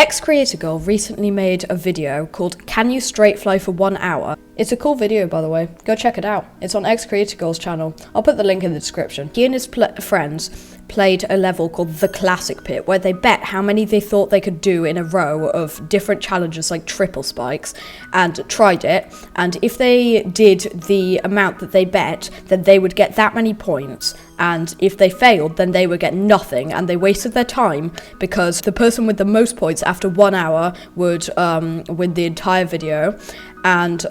Ex-creator girl recently made a video called Can You Straight Fly for 1 hour? It's a cool video, by the way. Go check it out. It's on Ex-creator girl's channel. I'll put the link in the description. He and his friends played a level called The Classic Pit, where they bet how many they thought they could do in a row of different challenges like triple spikes, and tried it. And if they did the amount that they bet, then they would get that many points. And if they failed, then they would get nothing, and they wasted their time because the person with the most points after 1 hour would win the entire video. And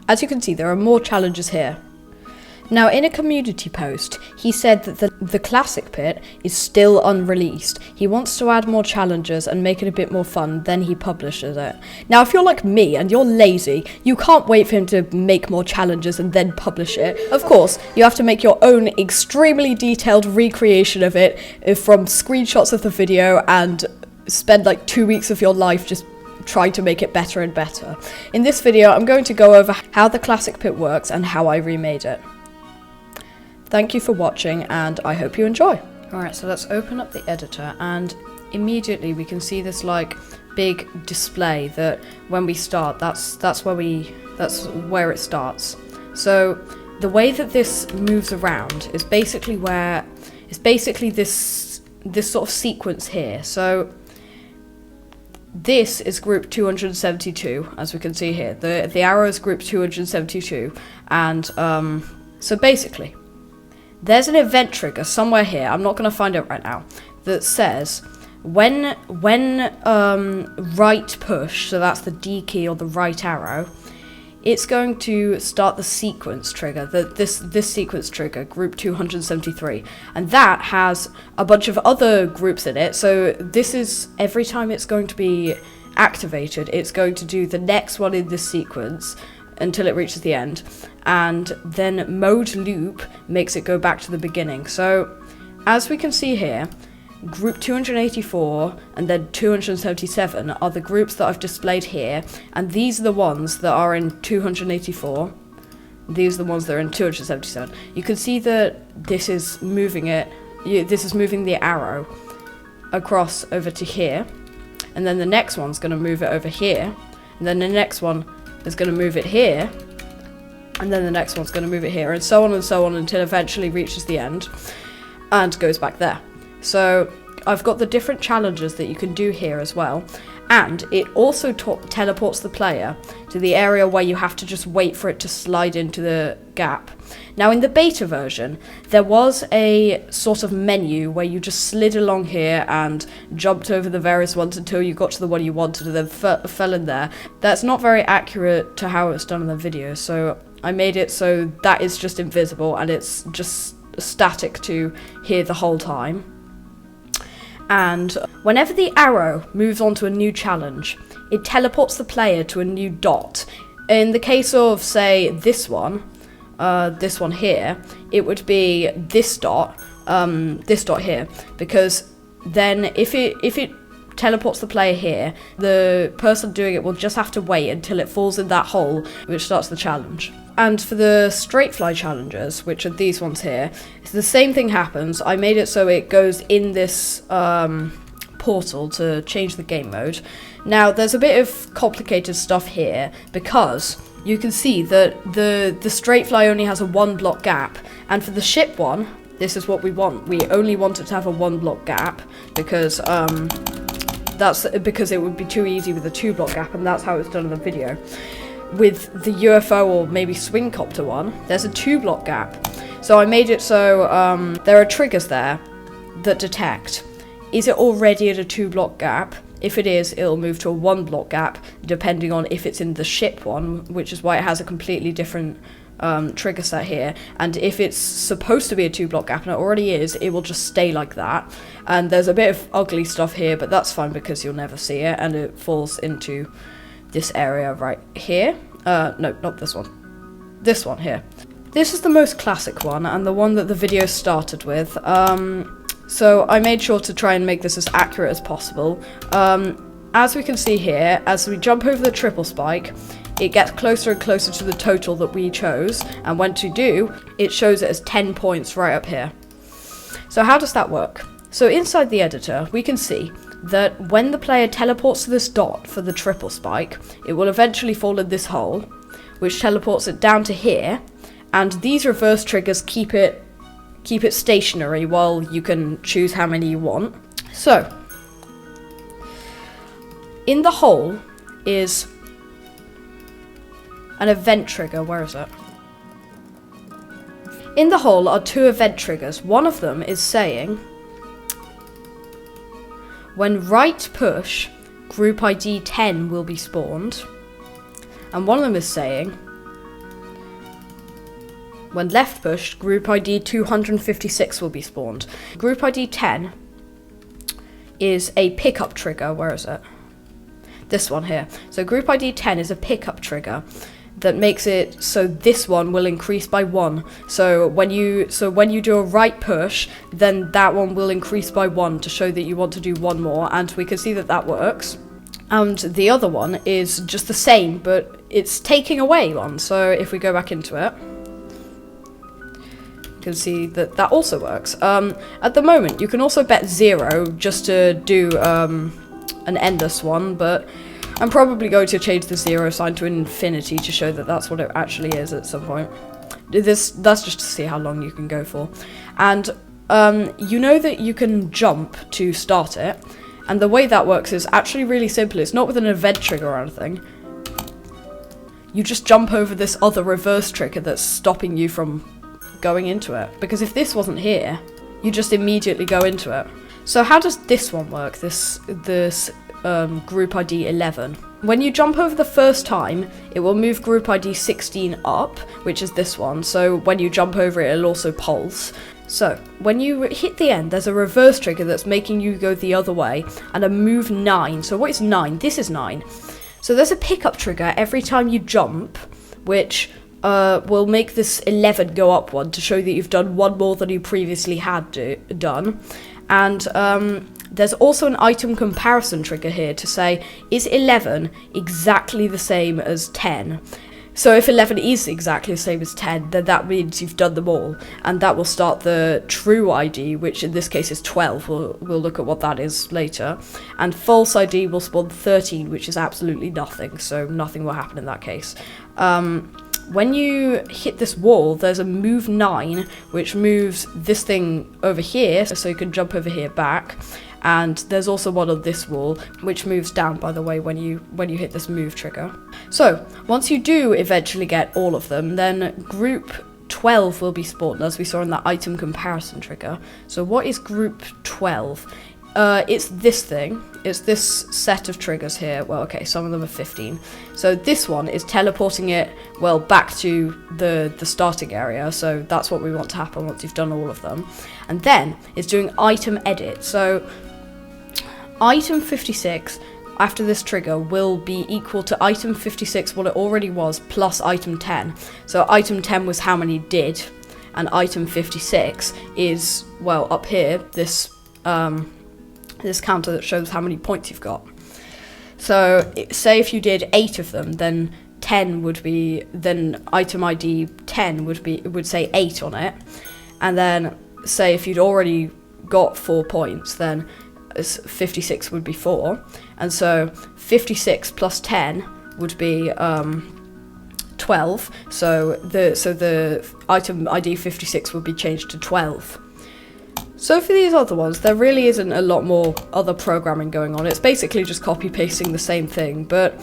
as you can see, there are more challenges here. Now, in a community post, he said that the Classic Pit is still unreleased. He wants to add more challenges and make it a bit more fun, then he publishes it. Now, if you're like me and you're lazy, you can't wait for him to make more challenges and then publish it. Of course, you have to make your own extremely detailed recreation of it from screenshots of the video and spend like 2 weeks of your life just trying to make it better and better. In this video, I'm going to go over how the Classic Pit works and how I remade it. Thank you for watching, and I hope you enjoy. Alright, so let's open up the editor, and immediately we can see this like big display that when we start, that's where it starts. So the way that this moves around is basically this sort of sequence here. So this is group 272, as we can see here. The arrow is group 272, and so basically there's an event trigger somewhere here, I'm not going to find it right now, that says when right push, so that's the D key or the right arrow, it's going to start the sequence trigger, this sequence trigger, group 273, and that has a bunch of other groups in it. So this is, every time it's going to be activated, it's going to do the next one in this sequence until it reaches the end, and then mode loop makes it go back to the beginning. So as we can see here, group 284 and then 277 are the groups that I've displayed here, and these are the ones that are in 284. These are the ones that are in 277. You can see that this is moving the arrow across over to here, and then the next one's going to move it over here, and then the next one is going to move it here, and then the next one's going to move it here, and so on until eventually reaches the end and goes back there. So I've got the different challenges that you can do here as well, and it also teleports the player to the area where you have to just wait for it to slide into the gap. Now, in the beta version, there was a sort of menu where you just slid along here and jumped over the various ones until you got to the one you wanted and then fell in there. That's not very accurate to how it's done in the video, so I made it so that is just invisible and it's just static to here the whole time. And whenever the arrow moves on to a new challenge, it teleports the player to a new dot. In the case of, say, this one here, it would be this dot here, because then if it teleports the player here, the person doing it will just have to wait until it falls in that hole, which starts the challenge. And for the straight fly challenges, which are these ones here, the same thing happens. I made it so it goes in this portal to change the game mode. Now, there's a bit of complicated stuff here because you can see that the straight fly only has a 1 block gap, and for the ship one, this is what we want. We only want it to have a 1 block gap because that's because it would be too easy with a 2 block gap, and that's how it's done in the video. With the UFO or maybe swing copter one, there's a 2 block gap. So I made it so there are triggers there that detect, is it already at a 2 block gap? If it is, it'll move to a 1 block gap, depending on if it's in the ship one, which is why it has a completely different trigger set here. And if it's supposed to be a 2 block gap, and it already is, it will just stay like that. And there's a bit of ugly stuff here, but that's fine because you'll never see it, and it falls into this area right here. No, not this one. This one here. This is the most classic one, and the one that the video started with. So I made sure to try and make this as accurate as possible. As we can see here, as we jump over the triple spike, it gets closer and closer to the total that we chose, and when to do, it shows it as 10 points right up here. So how does that work? So inside the editor, we can see that when the player teleports to this dot for the triple spike, it will eventually fall in this hole, which teleports it down to here, and these reverse triggers keep it stationary while you can choose how many you want. So, in the hole is an event trigger. Where is it? In the hole are 2 event triggers. One of them is saying, when right push, group ID 10 will be spawned. And one of them is saying, when left push, group ID 256 will be spawned. Group ID 10 is a pickup trigger. Where is it? This one here. So group ID 10 is a pickup trigger that makes it so this one will increase by 1. So when you do a right push, then that one will increase by 1 to show that you want to do one more, and we can see that that works. And the other one is just the same, but it's taking away 1. So if we go back into it, you can see that that also works. At the moment, you can also bet 0 just to do an endless one, but I'm probably going to change the 0 sign to an infinity to show that that's what it actually is at some point. That's just to see how long you can go for. And you know that you can jump to start it, and the way that works is actually really simple. It's not with an event trigger or anything. You just jump over this other reverse trigger that's stopping you from going into it. Because if this wasn't here, you just immediately go into it. So how does this one work, this group ID 11? When you jump over the first time, it will move group ID 16 up, which is this one. So when you jump over it, it'll also pulse. So when you hit the end, there's a reverse trigger that's making you go the other way, and a move 9. So what is 9? This is 9. So there's a pickup trigger every time you jump, which will make this 11 go up 1 to show that you've done one more than you previously had done. And there's also an item comparison trigger here to say, is 11 exactly the same as 10? So if 11 is exactly the same as 10, then that means you've done them all, and that will start the true ID, which in this case is 12. We'll look at what that is later. And false ID will spawn 13, which is absolutely nothing, so nothing will happen in that case. When you hit this wall, there's a move 9, which moves this thing over here, so you can jump over here back. And there's also one on this wall, which moves down, by the way, when you hit this move trigger. So, once you do eventually get all of them, then group 12 will be spawned, as we saw in that item comparison trigger. So what is group 12? It's this thing. It's this set of triggers here. Well, okay, some of them are 15. So this one is teleporting it, well, back to the starting area. So that's what we want to happen once you've done all of them. And then it's doing item edit. So item 56 after this trigger will be equal to item 56, what it already was, plus item 10. So item 10 was how many did, and item 56 is, well, up here, this counter that shows how many points you've got. So say if you did 8 of them, then 10 would be, then item ID 10 would say 8 on it. And then say if you'd already got 4 points, then 56 would be 4. And so 56 plus 10 would be 12. So the item ID 56 would be changed to 12. So for these other ones, there really isn't a lot more other programming going on. It's basically just copy-pasting the same thing, but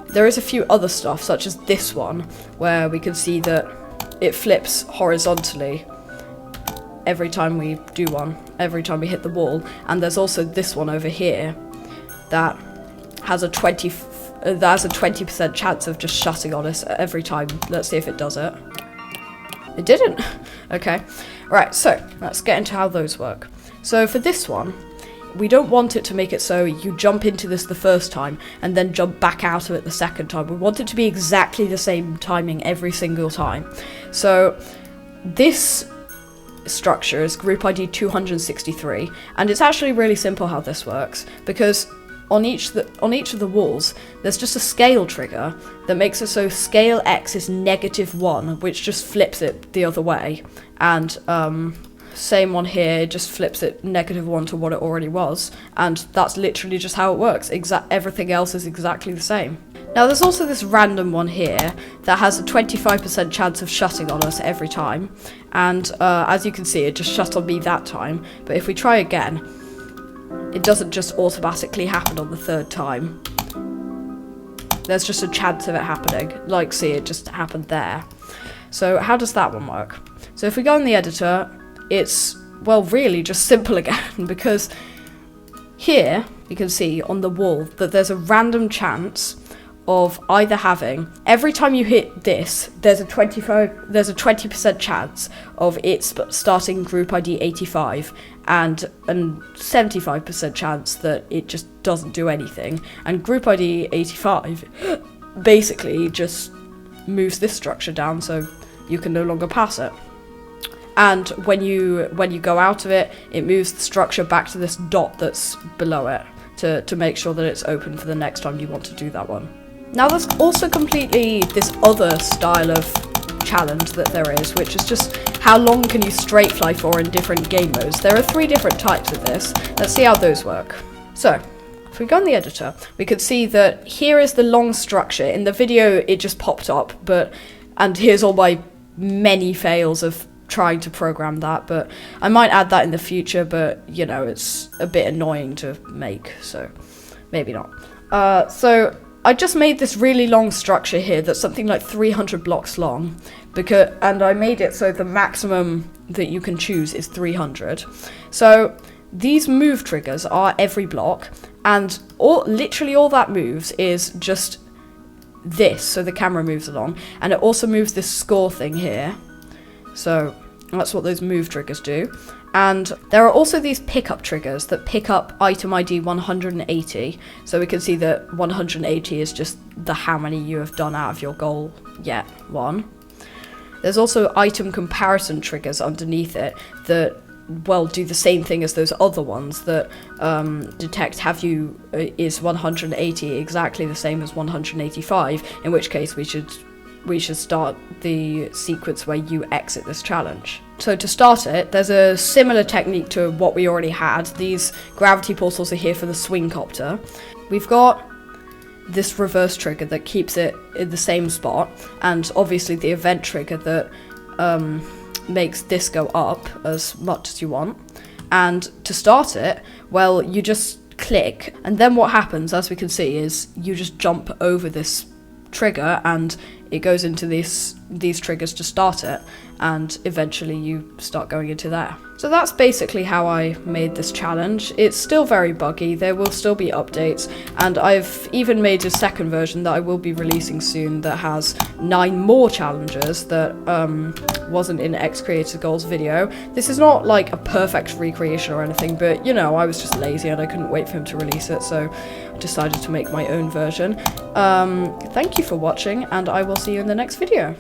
there is a few other stuff, such as this one, where we can see that it flips horizontally every time we do one, every time we hit the wall. And there's also this one over here that has a 20% chance of just shutting on us every time. Let's see if it does it. It didn't. Okay. Right, so let's get into how those work. So for this one, we don't want it to make it so you jump into this the first time and then jump back out of it the second time. We want it to be exactly the same timing every single time. So this structure is group ID 263, and it's actually really simple how this works, because on each of the walls there's just a scale trigger that makes it so scale x is -1, which just flips it the other way, and same one here, it just flips it -1 to what it already was, and that's literally just how it works. Everything else is exactly the same. Now there's also this random one here that has a 25% chance of shutting on us every time, and as you can see, it just shut on me that time, but if we try again, it doesn't just automatically happen on the third time. There's just a chance of it happening. Like, see, it just happened there. So how does that one work? So if we go in the editor, it's, well, really just simple again, because here you can see on the wall that there's a random chance of either having, every time you hit this, there's a 20% chance of it starting group ID 85, and a 75% chance that it just doesn't do anything. And group ID 85 basically just moves this structure down so you can no longer pass it. And when you go out of it, it moves the structure back to this dot that's below it to make sure that it's open for the next time you want to do that one. Now there's also completely this other style of challenge that there is, which is just how long can you straight fly for in different game modes. There are 3 different types of this. Let's see how those work. So, if we go in the editor, we could see that here is the long structure. In the video it just popped up, and here's all my many fails of trying to program that, but I might add that in the future, but you know, it's a bit annoying to make, so maybe not. So I just made this really long structure here that's something like 300 blocks long, and I made it so the maximum that you can choose is 300. So these move triggers are every block, and literally all that moves is just this, so the camera moves along, and it also moves this score thing here. So that's what those move triggers do. And there are also these pickup triggers that pick up item ID 180. So we can see that 180 is just the how many you have done out of your goal yet one. There's also item comparison triggers underneath it that, well, do the same thing as those other ones that detect is 180 exactly the same as 185, in which case we should start the sequence where you exit this challenge. So to start it, there's a similar technique to what we already had. These gravity portals are here for the swing copter. We've got this reverse trigger that keeps it in the same spot, and obviously the event trigger that makes this go up as much as you want. And to start it, well, you just click, and then what happens, as we can see, is you just jump over this trigger and it goes into these triggers to start it, and eventually you start going into there. So that's basically how I made this challenge. It's still very buggy, there will still be updates, and I've even made a second version that I will be releasing soon that has 9 more challenges that wasn't in X Creator Goals video. This is not like a perfect recreation or anything, but you know, I was just lazy and I couldn't wait for him to release it, so I decided to make my own version. Thank you for watching, and I will see you in the next video.